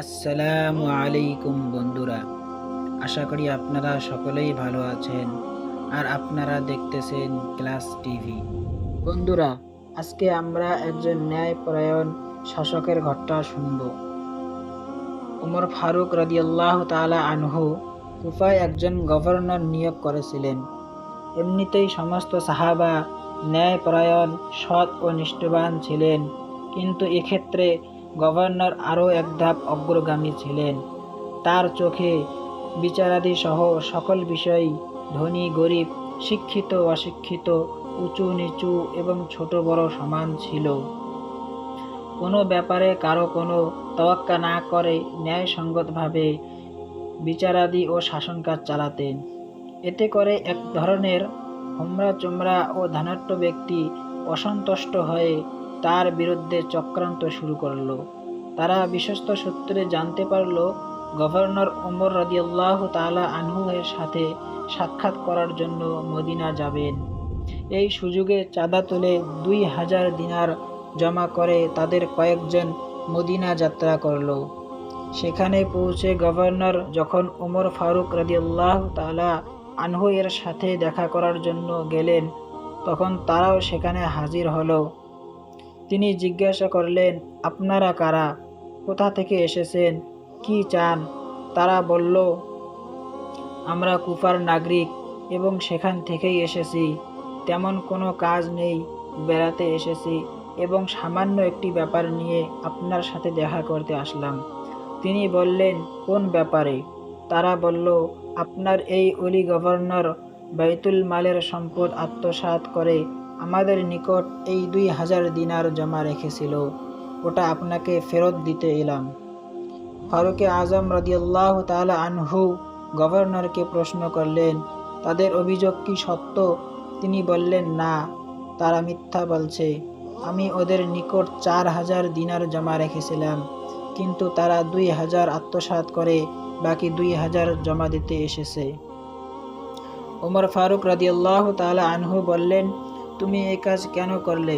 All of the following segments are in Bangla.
আসসালামু আলাইকুম বন্ধুরা, আশা করি আপনারা সকলেই ভালো আছেন আর আপনারা দেখতেছেন ক্লাস টিভি। বন্ধুরা, আজকে আমরা একজন ন্যায়পরায়ণ শাসকের ঘটনা শুনব। উমর ফারুক রাদিয়াল্লাহু তাআলা আনহু কুফায় একজন গভর্নর নিয়োগ করেছিলেন। এমনিতেই সমস্ত সাহাবা ন্যায়পরায়ণ, সৎ ও নিষ্ঠবান ছিলেন, কিন্তু এক্ষেত্রে গভর্নর আরও এক ধাপ অগ্রগামী ছিলেন। তার চোখে বিচারাদি সহ সকল বিষয়ই ধনী গরিব, শিক্ষিত অশিক্ষিত, উঁচু নিচু এবং ছোট বড় সমান ছিল। কোনো ব্যাপারে কারো কোনো তোয়াক্কা না করে ন্যায়সঙ্গতভাবে বিচারাদি ও শাসনকাজ চালাতেন। এতে করে এক ধরনের হোমরা চোমরা ও ধনাঢ্য ব্যক্তি অসন্তুষ্ট হয়ে তার বিরুদ্ধে চক্রান্ত শুরু করল। তারা বিশ্বস্ত সূত্রে জানতে পারল গভর্নর ওমর রাদিয়াল্লাহু তাআলা আনহু এর সাথে সাক্ষাৎ করার জন্য মদিনা যাবেন। এই সুযোগে চাঁদা তুলে 2000 দিনার জমা করে তাদের কয়েকজন মদিনা যাত্রা করল। সেখানে পৌঁছে গভর্নর যখন ওমর ফারুক রাদিয়াল্লাহু তাআলা আনহু এর সাথে দেখা করার জন্য গেলেন, তখন তারাও সেখানে হাজির হলো। তিনি জিজ্ঞাসা করলেন, আপনারা কারা, কোথা থেকে এসেছেন, কি চান? তারা বলল, আমরা কুফার নাগরিক এবং সেখান থেকেই এসেছি। তেমন কোনো কাজ নেই, বেড়াতে এসেছি এবং সামান্য একটি ব্যাপার নিয়ে আপনার সাথে দেখা করতে আসলাম। তিনি বললেন, কোন ব্যাপারে? তারা বলল, আপনার এই অলি গভর্নর বাইতুল মালের সম্পদ আত্মসাৎ করে আমাদের নিকট এই 2000 দিনার জমা রেখেছিল, ওটা আপনাকে ফেরত দিতে এলাম। ফারুকে আজম রাদিয়াল্লাহু তাআলা আনহু গভর্নরকে প্রশ্ন করলেন, তাদের অভিযোগ কি সত্য? তিনি বললেন, না, তারা মিথ্যা বলছে। আমি ওদের নিকট 4000 দিনার জমা রেখেছিলাম, কিন্তু তারা 2000 আত্মসাৎ করে বাকি 2000 জমা দিতে এসেছে। ওমর ফারুক রাদিয়াল্লাহু তাআলা আনহু বললেন, তুমি এই কাজ কেন করলে?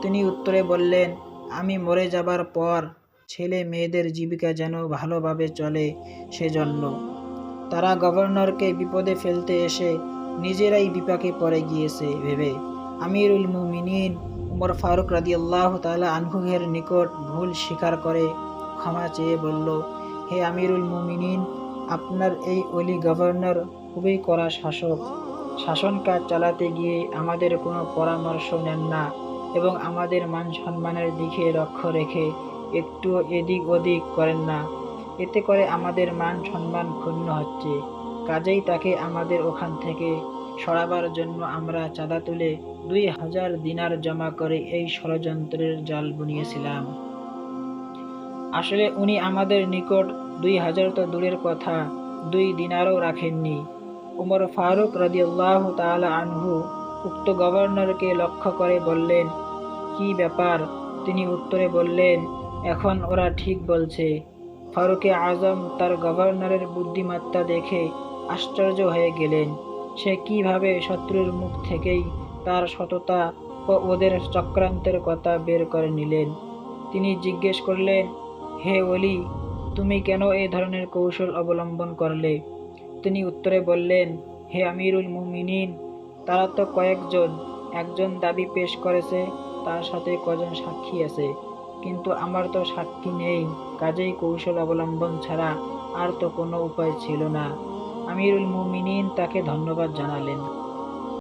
তিনি উত্তরে বললেন, আমি মরে যাবার পর ছেলে মেয়েদের জীবিকা যেন ভালোভাবে চলে সেজন্য। তারা গভর্নরকে বিপদে ফেলতে এসে নিজেরাই বিপাকে পড়ে গিয়েছে ভেবে আমিরুল মুমিনিন উমর ফারুক রাদিয়াল্লাহু তাআলা আনহু এর নিকট ভুল স্বীকার করে ক্ষমা চেয়ে বলল, হে আমিরুল মুমিনিন, আপনার এই অলি গভর্নর খুবই কড়া শাসক। শাসন কাজ চালাতে গিয়ে আমাদের কোনো পরামর্শ নেন না এবং আমাদের মান সম্মানের দিকে লক্ষ্য রেখে একটু এদিক ওদিক করেন না। এতে করে আমাদের মান সম্মান ক্ষুণ্ণ হচ্ছে। কাজেই তাকে আমাদের ওখান থেকে সরাবার জন্য আমরা চাঁদা তুলে 2000 দিনার জমা করে এই ষড়যন্ত্রের জাল বুনিয়েছিলাম। আসলে উনি আমাদের নিকট 2000 তো দূরের কথা, 2 দিনারও রাখেননি। উমর ফারুক রাদিয়াল্লাহু তাআলা আনহু উক্ত গভর্নরকে লক্ষ্য করে বললেন, কি ব্যাপার? তিনি উত্তরে বললেন, এখন ওরা ঠিক বলছে। ফারুকে আজম তার গভর্নরের বুদ্ধিমত্তা দেখে আশ্চর্য হয়ে গেলেন। সে কিভাবে শত্রুর মুখ থেকেই তার সততা ও ওদের চক্রান্তের কথা বের করে নিলেন। তিনি জিজ্ঞেস করলেন, হে ওলি, তুমি কেন এই ধরনের কৌশল অবলম্বন করলে? তিনি উত্তরে বললেন, হে আমিরুল মুমিনিন, তারা তো কয়েকজন, একজন দাবি পেশ করেছে, তার সাথে কজন সাক্ষী আছে, কিন্তু আমার তো সাক্ষী নেই, কাজেই কৌশল অবলম্বন ছাড়া আর তো কোনো উপায় ছিল না। আমিরুল মুমিনিন তাকে ধন্যবাদ জানালেন।